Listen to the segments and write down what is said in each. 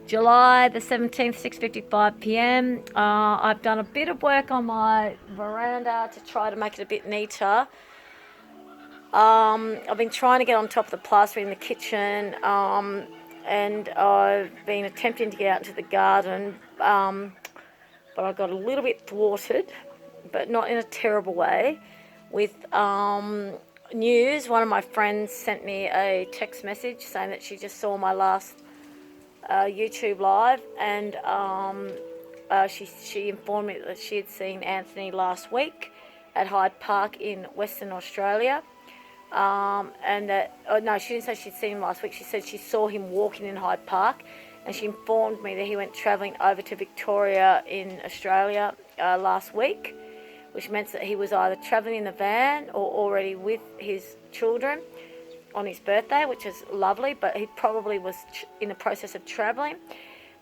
July the 17th, 6:55 p.m. I've done a bit of work on my veranda to try to make it a bit neater. I've been trying to get on top of the plastering in the kitchen, and I've been attempting to get out into the garden, but I got a little bit thwarted, but not in a terrible way, with news. One of my friends sent me a text message saying that she just saw my last YouTube live, and she informed me that she had seen Anthony last week at Hyde Park in Western Australia. And that, oh no, she didn't say she'd seen him last week. She said she saw him walking in Hyde Park, and she informed me that he went travelling over to Victoria in Australia last week, which meant that he was either travelling in the van or already with his children on his birthday, which is lovely, but he probably was in the process of travelling.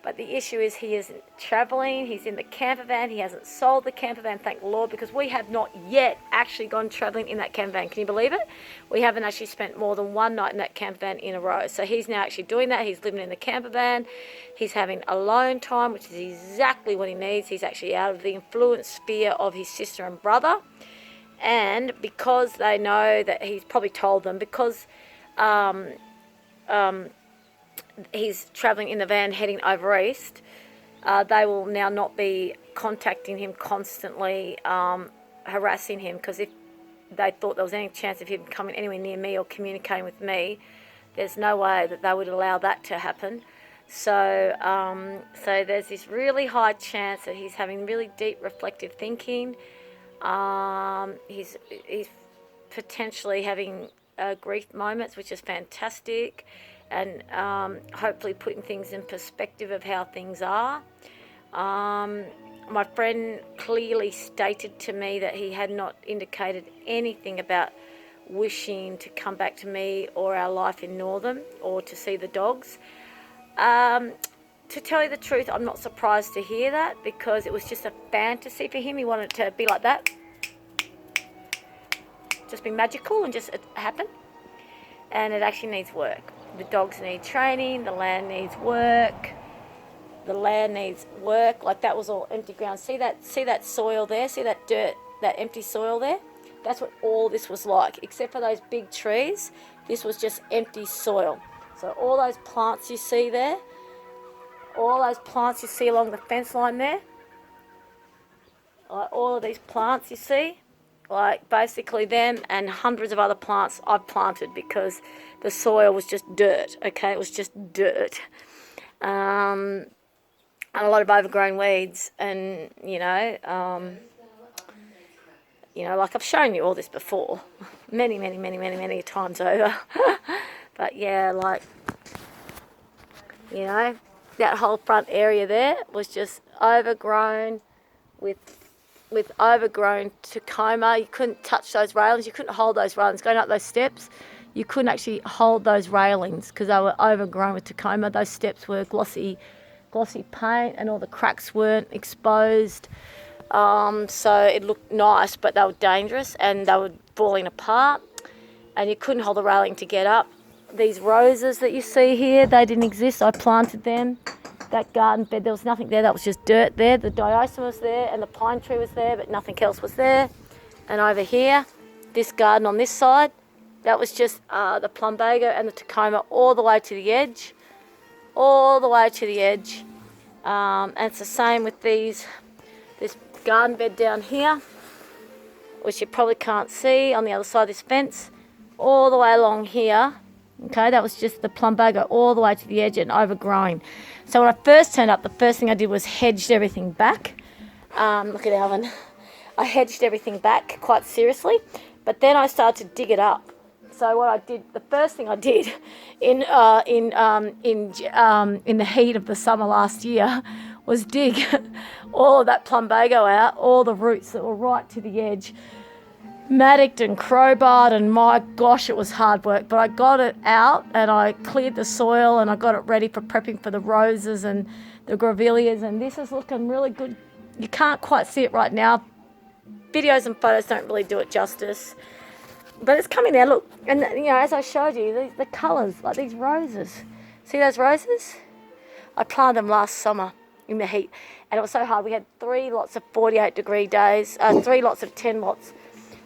But the issue is he isn't travelling, he's in the camper van, he hasn't sold the camper van, thank the Lord, because we have not yet actually gone travelling in that camper van. Can you believe it? We haven't actually spent more than one night in that camper van in a row. So he's now actually doing that. He's living in the camper van. He's having alone time, which is exactly what he needs. He's actually out of the influence sphere of his sister and brother. And because they know that he's probably told them, because he's travelling in the van heading over east, they will now not be contacting him constantly, harassing him, because if they thought there was any chance of him coming anywhere near me or communicating with me, there's no way that they would allow that to happen. So there's this really high chance that he's having really deep reflective thinking. He's potentially having grief moments, which is fantastic, and hopefully putting things in perspective of how things are. My friend clearly stated to me that he had not indicated anything about wishing to come back to me or our life in Northern or to see the dogs. To tell you the truth, I'm not surprised to hear that, because it was just a fantasy for him. He wanted it to be like that, just be magical and just happen. And it actually needs work. The dogs need training, the land needs work. The land needs work. Like, that was all empty ground. See that soil there? See that dirt, that empty soil there? That's what all this was like, except for those big trees. This was just empty soil. So all those plants you see there, all those plants you see along the fence line there, like all of these plants you see, like basically them and hundreds of other plants I've planted, because the soil was just dirt, okay? It was just dirt. And a lot of overgrown weeds, and, like I've shown you all this before, many times over. But yeah, like, that whole front area there was just overgrown with overgrown Tacoma. You couldn't touch those railings. You couldn't hold those railings. Going up those steps, you couldn't actually hold those railings because they were overgrown with Tacoma. Those steps were glossy paint, and all the cracks weren't exposed. So it looked nice, but they were dangerous, and they were falling apart, and you couldn't hold the railing to get up. These roses that you see here, they didn't exist. I planted them. That garden bed, there was nothing there. That was just dirt there. The diosum was there, and the pine tree was there, but nothing else was there. And over here, this garden on this side, that was just the plumbago and the Tacoma all the way to the edge. And it's the same with this garden bed down here, which you probably can't see on the other side of this fence, all the way along here. Okay, that was just the plumbago all the way to the edge and overgrown. So when I first turned up, the first thing I did was hedged everything back. Look at Alvin. I hedged everything back quite seriously, but then I started to dig it up. So what I did, the first thing I did in the heat of the summer last year, was dig all of that plumbago out, all the roots that were right to the edge, mattocked and crowbarred, and my gosh, it was hard work, but I got it out, and I cleared the soil, and I got it ready for prepping for the roses and the grevilleas, and this is looking really good. You can't quite see it right now. Videos and photos don't really do it justice, but it's coming there. Look, and as I showed you, the colours, like these roses. See those roses? I planted them last summer in the heat, and it was so hard. We had 3 lots of 48-degree days, 3 lots of 10 lots.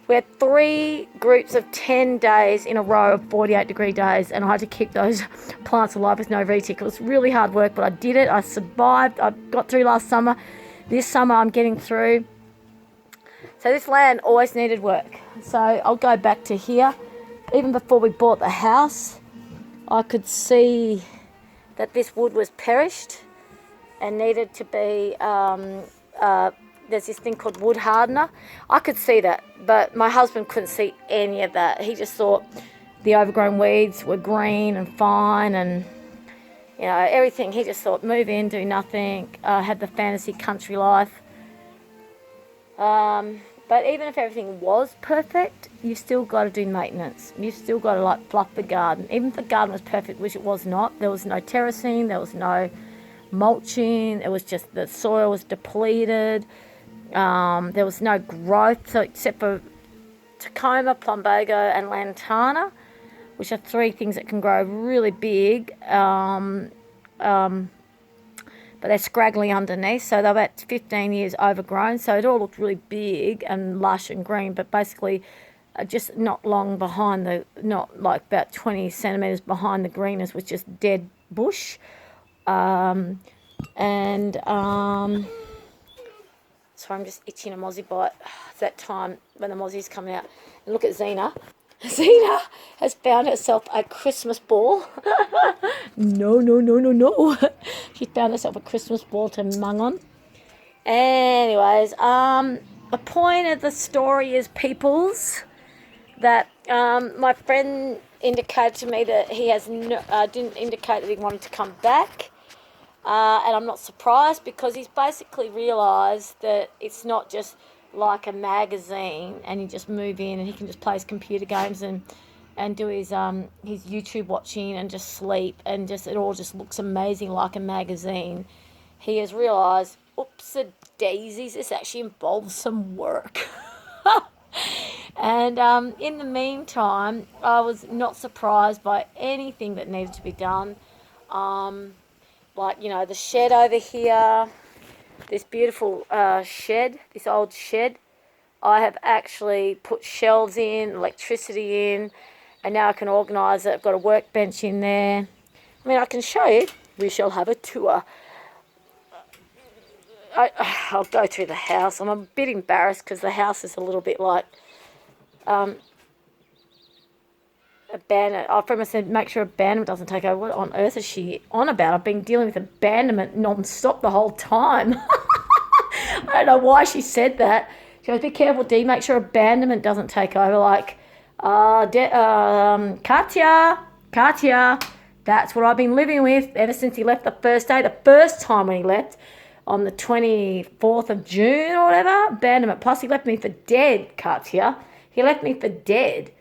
We had 3 groups of 10 days in a row of 48-degree days, and I had to keep those plants alive with no retic. It was really hard work, but I did it. I survived. I got through last summer. This summer I'm getting through. So this land always needed work. So I'll go back to here. Even before we bought the house, I could see that this wood was perished and needed to be, there's this thing called wood hardener. I could see that, but my husband couldn't see any of that. He just thought the overgrown weeds were green and fine and, you know, everything. He just thought move in, do nothing, had the fantasy country life. But even if everything was perfect, you've still got to do maintenance. You've still got to like fluff the garden. Even if the garden was perfect, which it was not, there was no terracing, there was no mulching, it was just the soil was depleted. There was no growth, so except for Tacoma, plumbago and lantana, which are 3 things that can grow really big, but they're scraggly underneath, so they're about 15 years overgrown, so it all looked really big and lush and green, but basically just not long behind the, not like about 20 centimetres behind the greenest was just dead bush. So I'm just itching a mozzie bite. It's that time when the mozzie's coming out. And look at Zena. Zena has found herself a Christmas ball. No. She found herself a Christmas ball to mung on. Anyways, the point of the story is, peoples, that my friend indicated to me that he has didn't indicate that he wanted to come back. And I'm not surprised, because he's basically realised that it's not just like a magazine and you just move in and he can just play his computer games and do his YouTube watching and just sleep and just it all just looks amazing like a magazine. He has realised, oops-a-daisies, this actually involves some work. And in the meantime, I was not surprised by anything that needed to be done. Like, you know, the shed over here, this beautiful shed, this old shed, I have actually put shelves in, electricity in, and now I can organise it. I've got a workbench in there. I mean, I can show you. We shall have a tour. I'll go through the house. I'm a bit embarrassed because the house is a little bit like abandoned. Our friend said, make sure abandonment doesn't take over. What on earth is she on about? I've been dealing with abandonment non-stop the whole time. I don't know why she said that. She goes, be careful, Dee, make sure abandonment doesn't take over. Like, Katya, that's what I've been living with ever since he left the first day. The first time when he left, on the 24th of June or whatever, abandonment. Plus, he left me for dead, Katya. He left me for dead.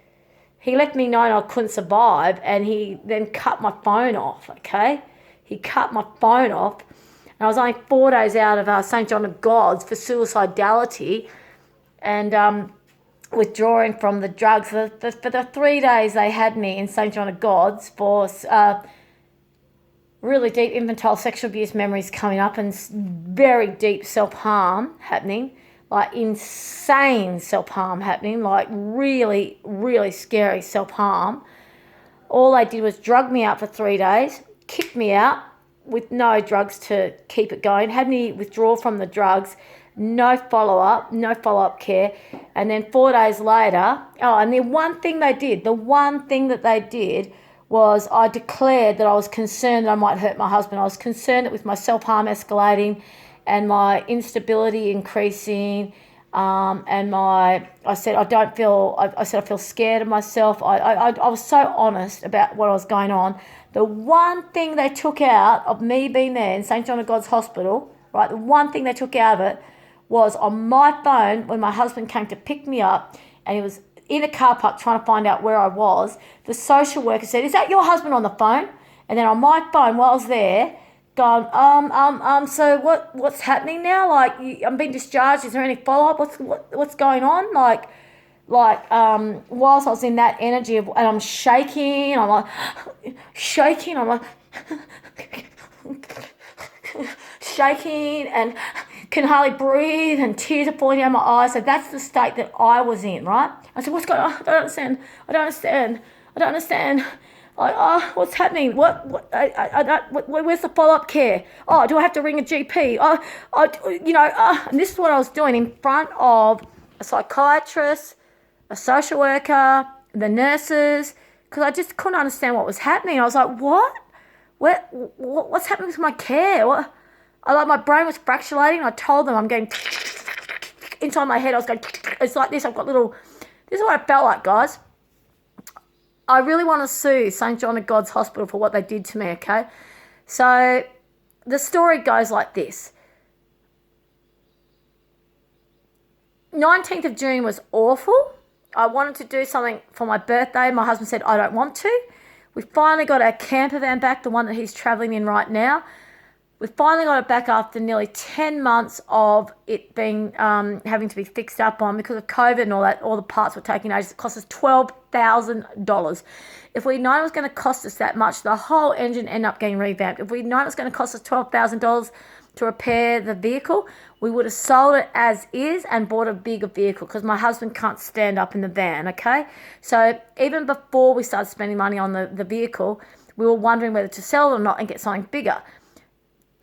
He left me knowing I couldn't survive, and he then cut my phone off, okay? He cut my phone off, and I was only 4 days out of St. John of God's for suicidality and withdrawing from the drugs. For the 3 days they had me in St. John of God's for really deep infantile sexual abuse memories coming up and very deep self-harm happening. Like insane self-harm happening, like really, really scary self-harm. All they did was drug me out for 3 days, kicked me out with no drugs to keep it going, had me withdraw from the drugs, no follow-up care. And then 4 days later, and the one thing that they did was I declared that I was concerned that I might hurt my husband. I was concerned that with my self-harm escalating and my instability increasing, and I said I feel scared of myself. I was so honest about what was going on. The one thing they took out of me being there in St. John of God's Hospital, right, the one thing they took out of it was on my phone when my husband came to pick me up and he was in a car park trying to find out where I was, the social worker said, "Is that your husband on the phone?" And then on my phone while I was there, gone, so what's happening now? Like, I'm being discharged. Is there any follow-up? What's going on? Like, whilst I was in that energy and I'm shaking, I'm like, shaking and can hardly breathe and tears are falling down my eyes. So that's the state that I was in, right? I said, what's going on? I don't understand. What's happening? Where's the follow-up care? Oh, do I have to ring a GP? And this is what I was doing in front of a psychiatrist, a social worker, the nurses, because I just couldn't understand what was happening. I was like, what? What's happening to my care? My brain was fracturating. I told them I'm getting inside my head. I was going, it's like this. This is what I felt like, guys. I really want to sue St. John of God's Hospital for what they did to me, okay? So the story goes like this. 19th of June was awful. I wanted to do something for my birthday. My husband said, I don't want to. We finally got our camper van back, the one that he's travelling in right now. We finally got it back after nearly 10 months of it being having to be fixed up on because of COVID and all that. All the parts were taking ages. It cost us $12,000. If we'd known it was going to cost us that much, the whole engine ended up getting revamped. If we'd known it was going to cost us $12,000 to repair the vehicle, we would have sold it as is and bought a bigger vehicle because my husband can't stand up in the van, okay? So even before we started spending money on the vehicle, we were wondering whether to sell it or not and get something bigger.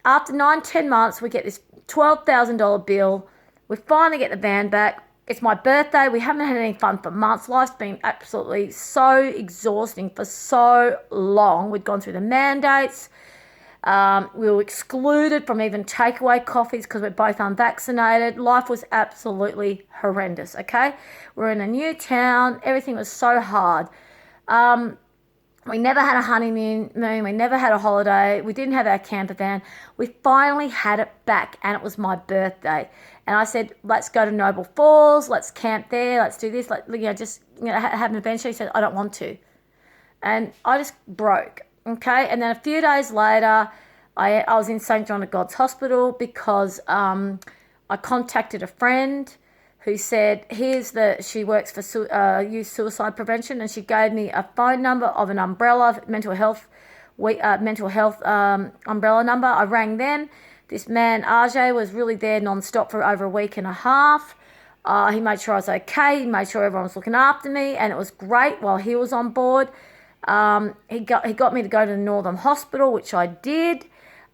After 9-10 months, we get this $12,000 bill. We finally get the van back. It's my birthday. We haven't had any fun for months. Life's been absolutely so exhausting for so long. We'd gone through the mandates. We were excluded from even takeaway coffees because we're both unvaccinated. Life was absolutely horrendous, okay? We're in a new town. Everything was so hard. We never had a honeymoon. We never had a holiday. We didn't have our camper van. We finally had it back, and it was my birthday. And I said, let's go to Noble Falls. Let's camp there. Let's do this. Have an adventure. He said, I don't want to. And I just broke, okay? And then a few days later, I was in St. John of God's Hospital because I contacted a friend who said, she works for youth suicide prevention, and she gave me a phone number of an umbrella, mental health umbrella number. I rang them. This man, Ajay, was really there non-stop for over a week and a half. He made sure I was okay. He made sure everyone was looking after me, and it was great while he was on board. He got me to go to the Northern Hospital, which I did.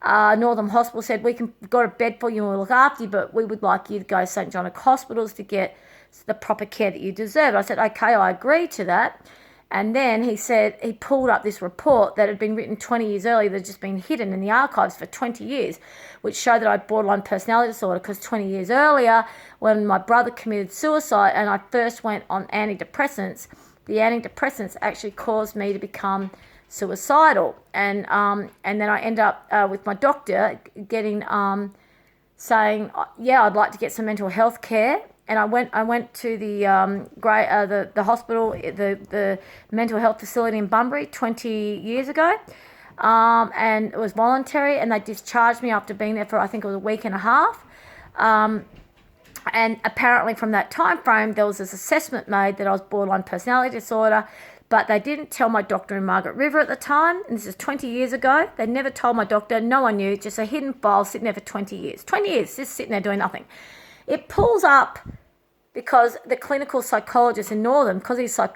Northern Hospital said, we've got a bed for you and we'll look after you, but we would like you to go to St. John of Hospitals to get the proper care that you deserve. I said, okay, I agree to that. And then he said he pulled up this report that had been written 20 years earlier that had just been hidden in the archives for 20 years, which showed that I had borderline personality disorder because 20 years earlier, when my brother committed suicide and I first went on antidepressants, the antidepressants actually caused me to become suicidal, and then I end up with my doctor getting saying, yeah, I'd like to get some mental health care, and I went to the hospital, the mental health facility in Bunbury 20 years ago, and it was voluntary, and they discharged me after being there for I think it was a week and a half, and apparently from that time frame there was this assessment made that I was borderline personality disorder. But they didn't tell my doctor in Margaret River at the time, and this is 20 years ago. They never told my doctor, no one knew, just a hidden file sitting there for 20 years. 20 years, just sitting there doing nothing. It pulls up because the clinical psychologist in Northern, because he's a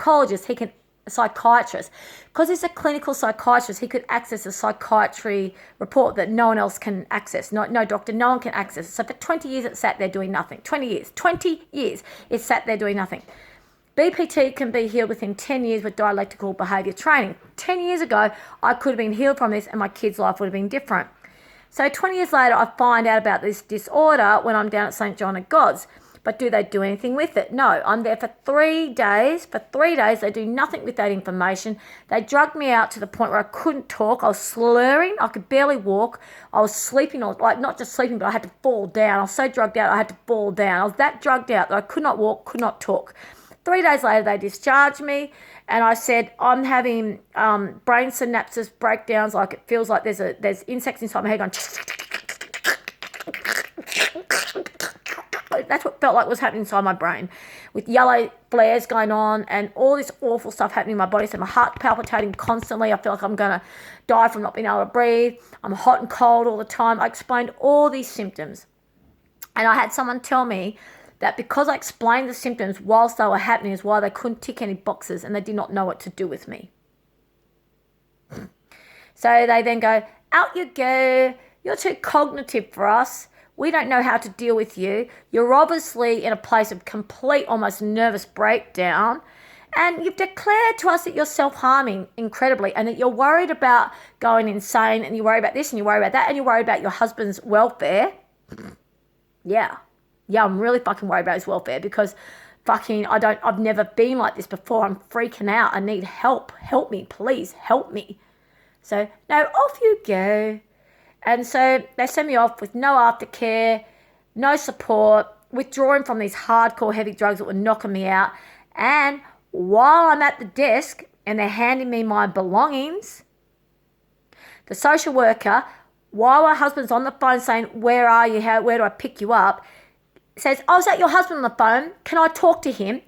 psychiatrist, because he's a clinical psychiatrist, he could access a psychiatry report that no one else can access. No doctor, no one can access. So for 20 years it sat there doing nothing. 20 years it sat there doing nothing. BPT can be healed within 10 years with dialectical behaviour training. 10 years ago, I could have been healed from this and my kid's life would have been different. So 20 years later, I find out about this disorder when I'm down at St. John of God's. But do they do anything with it? No. I'm there for 3 days. For 3 days, they do nothing with that information. They drugged me out to the point where I couldn't talk. I was slurring. I could barely walk. I was sleeping, not just sleeping, but I had to fall down. I was so drugged out, I had to fall down. I was that drugged out that I could not walk, could not talk. 3 days later, they discharged me, and I said, I'm having brain synapses breakdowns, like it feels like there's insects inside my head going, that's what felt like was happening inside my brain, with yellow flares going on and all this awful stuff happening in my body. So my heart palpitating constantly. I feel like I'm going to die from not being able to breathe. I'm hot and cold all the time. I explained all these symptoms. And I had someone tell me that because I explained the symptoms whilst they were happening is why they couldn't tick any boxes and they did not know what to do with me. So they then go, out you go. You're too cognitive for us. We don't know how to deal with you. You're obviously in a place of complete, almost nervous breakdown. And you've declared to us that you're self-harming incredibly and that you're worried about going insane and you worry about this and you worry about that and you worry about your husband's welfare. Yeah, I'm really fucking worried about his welfare because I've never been like this before. I'm freaking out. I need help. Help me, please. Help me. So, no, off you go. And so they send me off with no aftercare, no support, withdrawing from these hardcore heavy drugs that were knocking me out. And while I'm at the desk and they're handing me my belongings, the social worker, while my husband's on the phone saying, where are you, where do I pick you up, says, oh, is that your husband on the phone? Can I talk to him?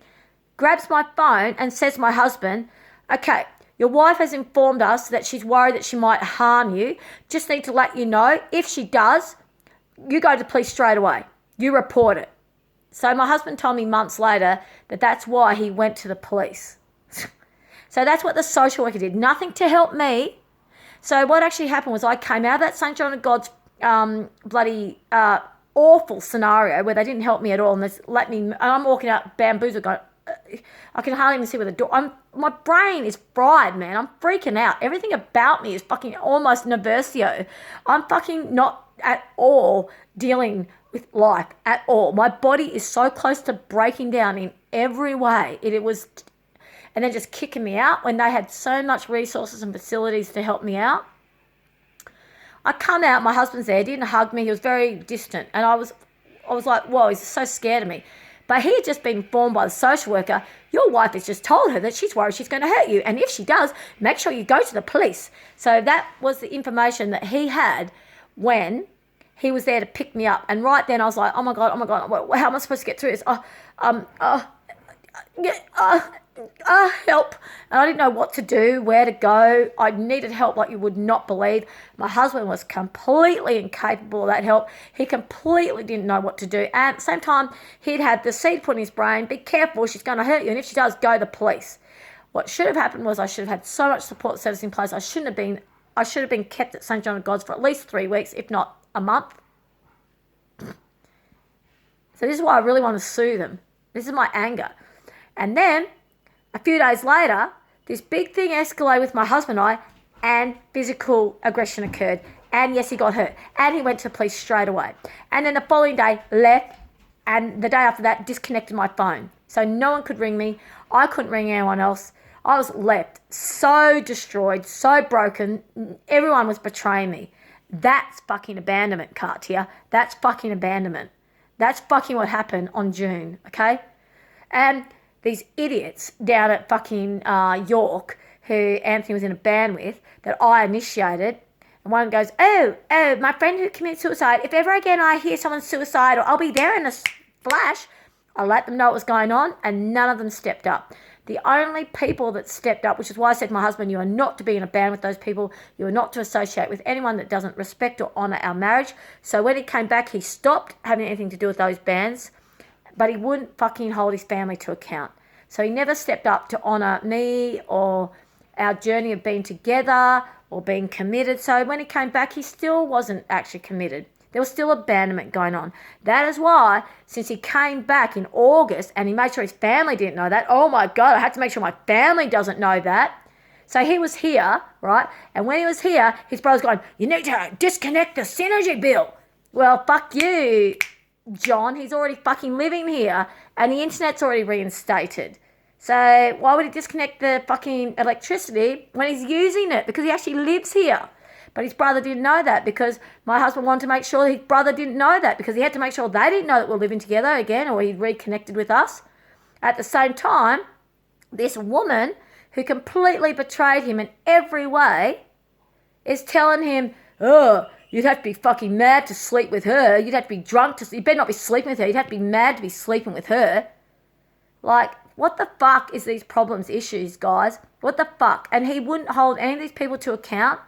Grabs my phone and says to my husband, okay, your wife has informed us that she's worried that she might harm you. Just need to let you know, if she does, you go to the police straight away. You report it. So my husband told me months later that that's why he went to the police. So that's what the social worker did. Nothing to help me. So what actually happened was I came out of that St. John of God's bloody awful scenario where they didn't help me at all. And I'm walking out bamboozled going, I can hardly even see where the door. My brain is fried, man. I'm freaking out. Everything about me is fucking almost Nervosio. I'm fucking not at all dealing with life at all. My body is so close to breaking down in every way. It was, and they're just kicking me out when they had so much resources and facilities to help me out. I come out, my husband's there, didn't hug me. He was very distant, and I was like, whoa, he's so scared of me. But he had just been informed by the social worker, your wife has just told her that she's worried she's going to hurt you. And if she does, make sure you go to the police. So that was the information that he had when he was there to pick me up. And right then I was like, oh my God, how am I supposed to get through this? Help. And I didn't know what to do, where to go. I needed help like you would not believe. My husband was completely incapable of that help. He completely didn't know what to do. And at the same time, he'd had the seed put in his brain, be careful, she's going to hurt you. And if she does, go to the police. What should have happened was I should have had so much support service in place. I should have been kept at St. John of God's for at least 3 weeks, if not a month. So this is why I really want to sue them. This is my anger. And then a few days later, this big thing escalated with my husband and I, and physical aggression occurred. And yes, he got hurt. And he went to the police straight away. And then the following day, left. And the day after that, disconnected my phone. So no one could ring me. I couldn't ring anyone else. I was left so destroyed, so broken. Everyone was betraying me. That's fucking abandonment, Katia. That's fucking abandonment. That's fucking what happened on June, okay? And these idiots down at fucking York, who Anthony was in a band with, that I initiated, and one goes, oh, my friend who committed suicide, if ever again I hear someone's suicidal, I'll be there in a flash. I let them know what was going on, and none of them stepped up. The only people that stepped up, which is why I said to my husband, you are not to be in a band with those people. You are not to associate with anyone that doesn't respect or honour our marriage. So when he came back, he stopped having anything to do with those bands, but he wouldn't fucking hold his family to account. So he never stepped up to honour me or our journey of being together or being committed. So when he came back, he still wasn't actually committed. There was still abandonment going on. That is why, since he came back in August and he made sure his family didn't know that, oh my God, I had to make sure my family doesn't know that. So he was here, right? And when he was here, his brother's going, you need to disconnect the synergy bill. Well, fuck you, John. He's already fucking living here and the internet's already reinstated. So why would he disconnect the fucking electricity when he's using it? Because he actually lives here. But his brother didn't know that because my husband wanted to make sure his brother didn't know that because he had to make sure they didn't know that we're living together again or he'd reconnected with us. At the same time, this woman who completely betrayed him in every way is telling him, oh, you'd have to be fucking mad to sleep with her. You'd have to be drunk to, you better not be sleeping with her. You'd have to be mad to be sleeping with her. Like, what the fuck is these problems, issues, guys? What the fuck? And he wouldn't hold any of these people to account,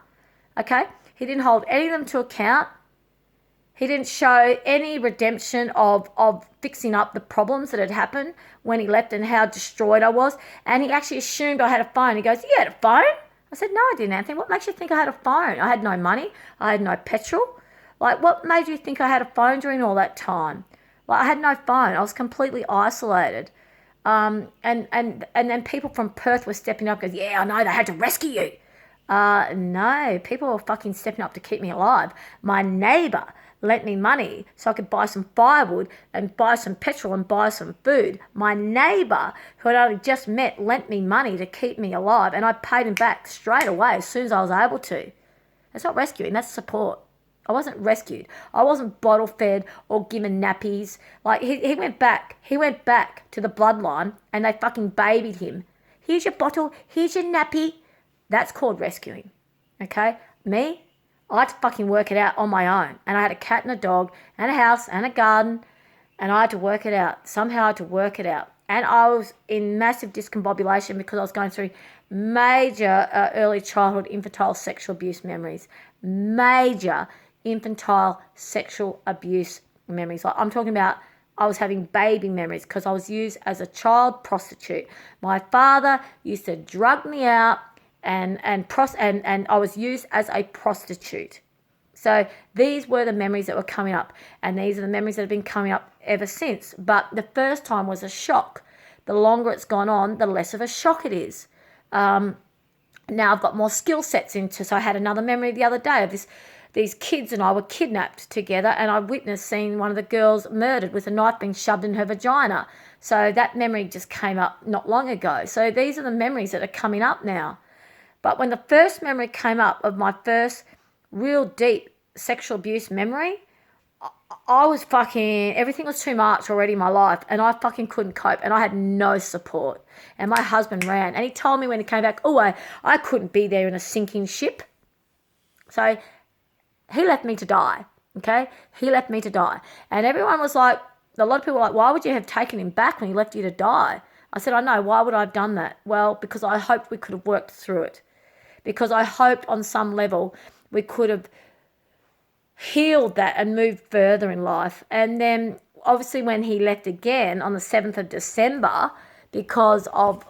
okay? He didn't hold any of them to account. He didn't show any redemption of fixing up the problems that had happened when he left and how destroyed I was. And he actually assumed I had a phone. He goes, you had a phone? I said, no, I didn't, Anthony. What makes you think I had a phone? I had no money. I had no petrol. Like, what made you think I had a phone during all that time? Like, I had no phone. I was completely isolated. And then people from Perth were stepping up and goes, yeah, I know, they had to rescue you. No, people were fucking stepping up to keep me alive. My neighbour lent me money so I could buy some firewood and buy some petrol and buy some food. My neighbour, who I'd only just met, lent me money to keep me alive, and I paid him back straight away as soon as I was able to. That's not rescuing, that's support. I wasn't rescued. I wasn't bottle fed or given nappies. Like, he went back. He went back to the bloodline and they fucking babied him. Here's your bottle. Here's your nappy. That's called rescuing. Okay? Me, I had to fucking work it out on my own. And I had a cat and a dog and a house and a garden. And I had to work it out. Somehow I had to work it out. And I was in massive discombobulation because I was going through major early childhood infantile sexual abuse memories. Major infantile sexual abuse memories. Like, I'm talking about, I was having baby memories because I was used as a child prostitute. My father used to drug me out and I was used as a prostitute. So these were the memories that were coming up, and these are the memories that have been coming up ever since. But the first time was a shock. The longer it's gone on, the less of a shock it is. Now I've got more skill sets into, so I had another memory the other day of these kids and I were kidnapped together, and I witnessed seeing one of the girls murdered with a knife being shoved in her vagina. So that memory just came up not long ago. So these are the memories that are coming up now. But when the first memory came up of my first real deep sexual abuse memory, I was fucking, everything was too much already in my life, and I fucking couldn't cope, and I had no support. And my husband ran, and he told me when he came back, I couldn't be there in a sinking ship. So he left me to die, okay? He left me to die. And everyone was like, a lot of people were like, why would you have taken him back when he left you to die? I said, I know, why would I have done that? Well, because I hoped we could have worked through it. Because I hoped on some level we could have healed that and moved further in life. And then obviously when he left again on the 7th of December, because of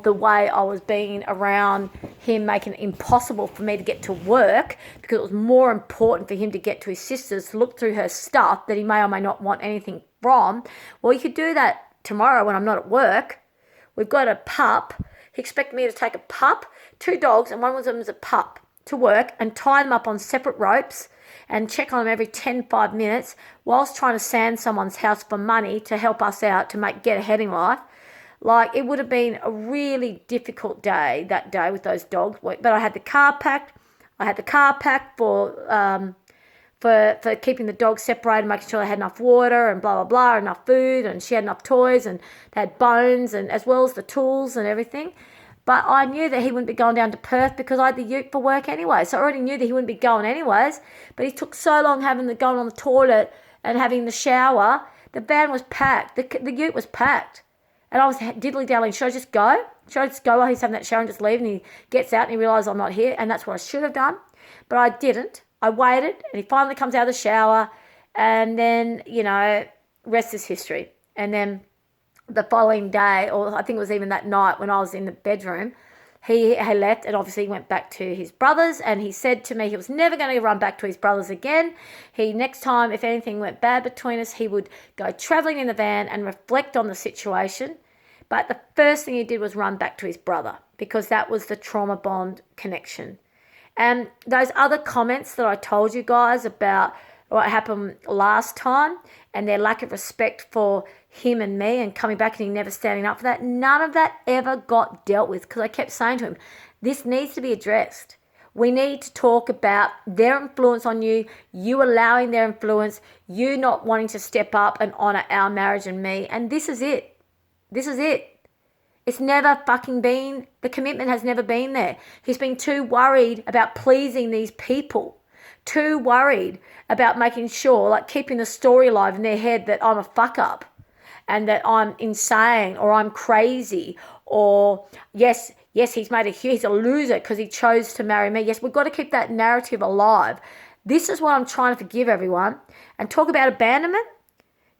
the way I was being around him, making it impossible for me to get to work, because it was more important for him to get to his sister's to look through her stuff that he may or may not want anything from. Well, you could do that tomorrow when I'm not at work. We've got a pup. He expected me to take a pup, 2 dogs, and one of them was a pup, to work and tie them up on separate ropes and check on them every 5 minutes whilst trying to sand someone's house for money to help us out to get ahead in life. Like, it would have been a really difficult day that day with those dogs. But I had the car packed. I had the car packed for keeping the dogs separated, making sure they had enough water and blah, blah, blah, enough food, and she had enough toys, and they had bones, and as well as the tools and everything. But I knew that he wouldn't be going down to Perth because I had the ute for work anyway. So I already knew that he wouldn't be going anyways. But he took so long going on the toilet and having the shower. The van was packed. The ute was packed. And I was diddly-dallying, should I just go? Should I just go while he's having that shower and just leave? And he gets out and he realises I'm not here, and that's what I should have done. But I didn't. I waited, and he finally comes out of the shower, and then, rest is history. And then the following day, or I think it was even that night when I was in the bedroom, he left and obviously went back to his brothers, and he said to me he was never going to run back to his brothers again. Next time, if anything went bad between us, he would go travelling in the van and reflect on the situation. But the first thing he did was run back to his brother, because that was the trauma bond connection. And those other comments that I told you guys about what happened last time and their lack of respect for him and me and coming back and he never standing up for that, none of that ever got dealt with, because I kept saying to him, this needs to be addressed. We need to talk about their influence on you, you allowing their influence, you not wanting to step up and honour our marriage and me, and this is it. This is it. It's never fucking been, the commitment has never been there. He's been too worried about pleasing these people, too worried about making sure, like keeping the story alive in their head that I'm a fuck up and that I'm insane or I'm crazy or yes, he's a loser because he chose to marry me. Yes, we've got to keep that narrative alive. This is what I'm trying to forgive everyone. And talk about abandonment.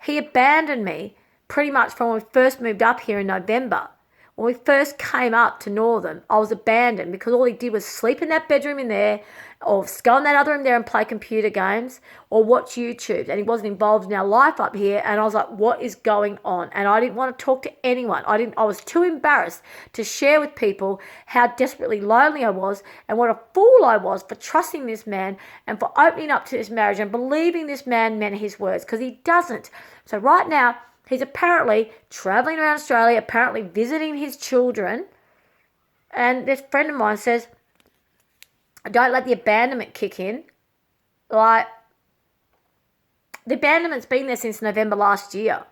He abandoned me pretty much from when we first moved up here in November. When we first came up to Northern, I was abandoned because all he did was sleep in that bedroom in there or go in that other room there and play computer games or watch YouTube. And he wasn't involved in our life up here. And I was like, what is going on? And I didn't want to talk to anyone. I was too embarrassed to share with people how desperately lonely I was and what a fool I was for trusting this man and for opening up to this marriage and believing this man meant his words, because he doesn't. So right now, he's apparently traveling around Australia, apparently visiting his children. And this friend of mine says, don't let the abandonment kick in. Like, the abandonment's been there since November last year.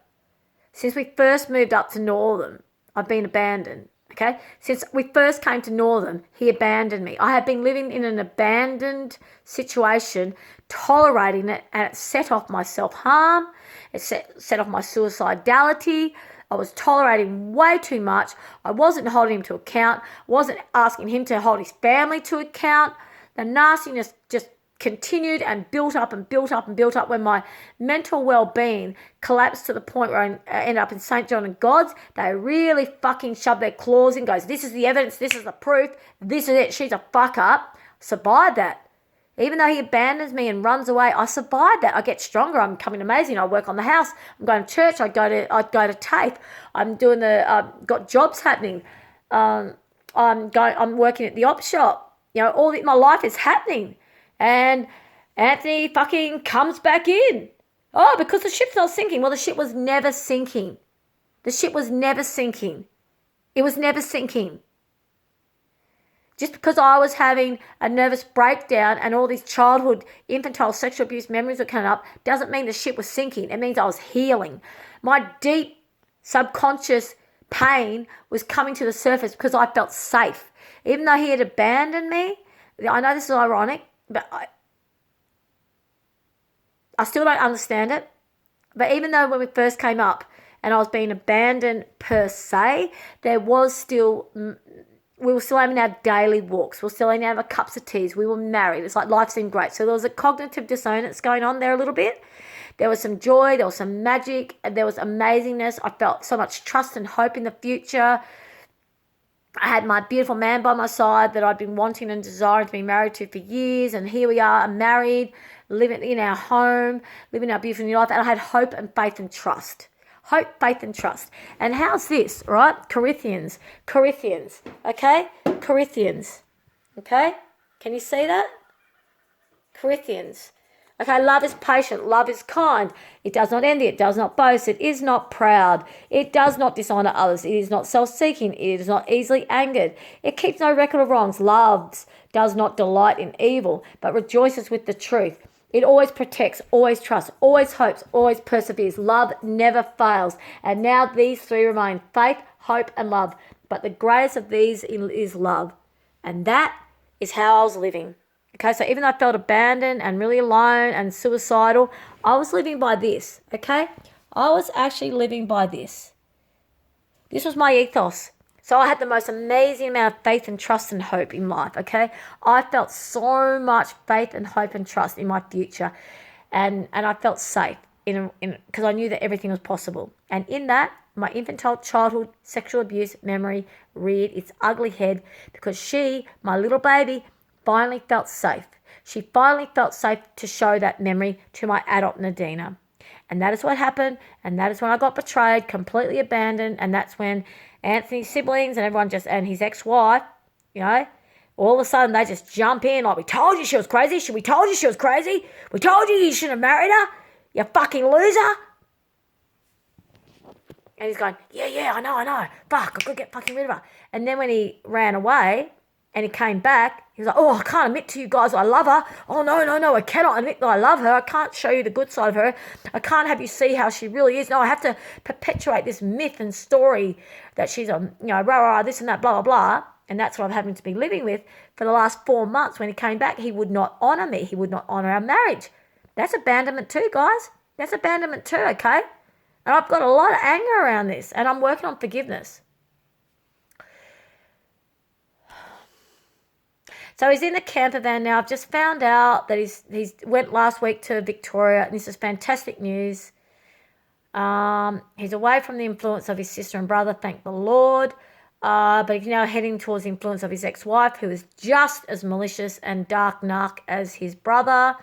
Since we first moved up to Northern, I've been abandoned. Okay? Since we first came to Northern, he abandoned me. I have been living in an abandoned situation, tolerating it, and it set off my self-harm. It set off my suicidality. I was tolerating way too much. I wasn't holding him to account. Wasn't asking him to hold his family to account. The nastiness just continued and built up and built up and built up when my mental well-being collapsed to the point where I ended up in St. John and God's. They really fucking shoved their claws in, goes, this is the evidence, this is the proof, this is it, she's a fuck up. Survived that. Even though he abandons me and runs away, I survived that. I get stronger. I'm becoming amazing. I work on the house. I'm going to church. I go to TAFE. I'm doing got jobs happening. I'm working at the op shop. You know, my life is happening. And Anthony fucking comes back in. Oh, because the ship's not sinking. Well, the ship was never sinking. The ship was never sinking. It was never sinking. Just because I was having a nervous breakdown and all these childhood infantile sexual abuse memories were coming up doesn't mean the ship was sinking. It means I was healing. My deep subconscious pain was coming to the surface because I felt safe. Even though he had abandoned me, I know this is ironic, but I still don't understand it. But even though when we first came up and I was being abandoned per se, there was still... We were still having our daily walks. We were still having our cups of teas. We were married. It's like life seemed great. So there was a cognitive dissonance going on there a little bit. There was some joy. There was some magic. And there was amazingness. I felt so much trust and hope in the future. I had my beautiful man by my side that I'd been wanting and desiring to be married to for years. And here we are, married, living in our home, living our beautiful new life. And I had hope and faith and trust. Hope, faith, and trust. And how's this, right? Corinthians, okay? Corinthians, okay? Can you see that? Corinthians. Okay, love is patient, love is kind. It does not envy, it does not boast, it is not proud, it does not dishonor others, it is not self-seeking, it is not easily angered, it keeps no record of wrongs, loves, does not delight in evil, but rejoices with the truth. It always protects, always trusts, always hopes, always perseveres. Love never fails. And now these three remain: faith, hope, and love. But the greatest of these is love. And that is how I was living. Okay, so even though I felt abandoned and really alone and suicidal, I was living by this, okay? I was actually living by this. This was my ethos. So I had the most amazing amount of faith and trust and hope in life, okay? I felt so much faith and hope and trust in my future. And I felt safe because I knew that everything was possible. And in that, my infantile childhood sexual abuse memory reared its ugly head because she, my little baby, finally felt safe. She finally felt safe to show that memory to my adult Nadina. And that is what happened. And that is when I got betrayed, completely abandoned. And that's when Anthony's siblings and everyone and his ex-wife, you know, all of a sudden they just jump in like, we told you she was crazy. We told you she was crazy. We told you shouldn't have married her. You fucking loser. And he's going, yeah, I know. Fuck, I've got to get fucking rid of her. And then when he ran away and he came back, he was like, oh, I can't admit to you guys I love her. Oh, no, I cannot admit that I love her. I can't show you the good side of her. I can't have you see how she really is. No, I have to perpetuate this myth and story that she's a, rah, this and that, blah, blah, blah. And that's what I'm having to be living with for the last 4 months. When he came back, he would not honour me. He would not honour our marriage. That's abandonment too, guys. That's abandonment too, okay? And I've got a lot of anger around this, and I'm working on forgiveness. So he's in the camper van now. I've just found out that he's went last week to Victoria, and this is fantastic news. He's away from the influence of his sister and brother, thank the Lord. But he's now heading towards the influence of his ex-wife, who is just as malicious and dark narc as his brother.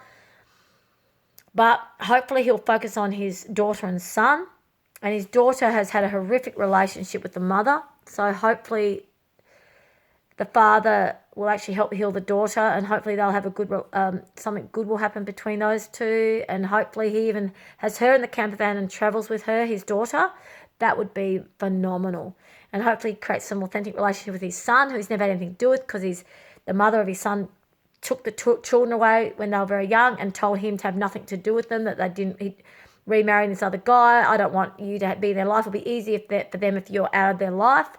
But hopefully he'll focus on his daughter and son. And his daughter has had a horrific relationship with the mother. So hopefully the father will actually help heal the daughter, and hopefully they'll have a good, something good will happen between those two. And hopefully he even has her in the camper van and travels with her, his daughter. That would be phenomenal. And hopefully creates some authentic relationship with his son, who he's never had anything to do with, because the mother of his son took the children away when they were very young and told him to have nothing to do with them, that they didn't, he remarrying this other guy. I don't want you to be in their life. It'll be easy for them if you're out of their life.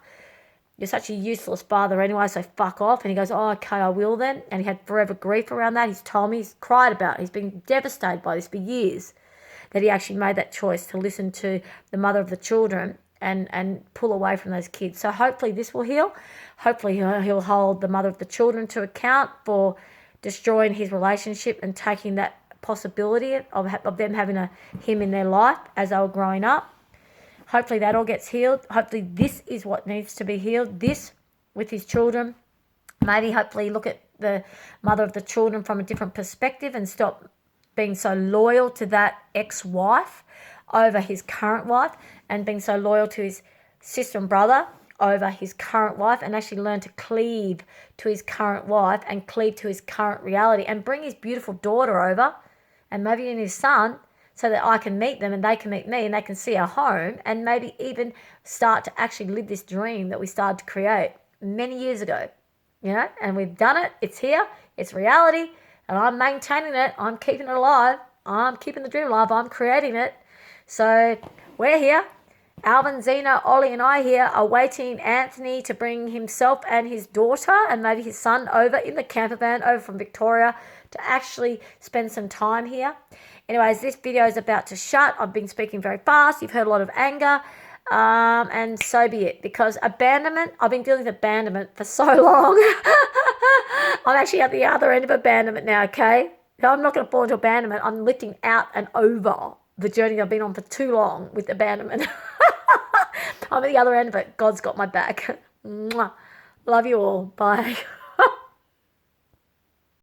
You're such a useless father anyway, so fuck off. And he goes, oh, okay, I will then. And he had forever grief around that. He's told me, he's cried about it. He's been devastated by this for years, that he actually made that choice to listen to the mother of the children and pull away from those kids. So hopefully this will heal. Hopefully he'll hold the mother of the children to account for destroying his relationship and taking that possibility of them having him in their life as they were growing up. Hopefully that all gets healed. Hopefully this is what needs to be healed. This with his children. Maybe hopefully look at the mother of the children from a different perspective and stop being so loyal to that ex-wife over his current wife, and being so loyal to his sister and brother over his current wife, and actually learn to cleave to his current wife and cleave to his current reality, and bring his beautiful daughter over and maybe in his son, so that I can meet them and they can meet me and they can see our home, and maybe even start to actually live this dream that we started to create many years ago, and we've done it. It's here. It's reality. And I'm maintaining it. I'm keeping it alive. I'm keeping the dream alive. I'm creating it. So we're here. Alvin, Zena, Ollie and I here are waiting Anthony to bring himself and his daughter and maybe his son over in the camper van over from Victoria to actually spend some time here. Anyways, this video is about to shut. I've been speaking very fast. You've heard a lot of anger. And so be it. Because abandonment, I've been dealing with abandonment for so long. I'm actually at the other end of abandonment now, okay? I'm not going to fall into abandonment. I'm lifting out and over the journey I've been on for too long with abandonment. I'm at the other end of it. God's got my back. Mwah. Love you all. Bye.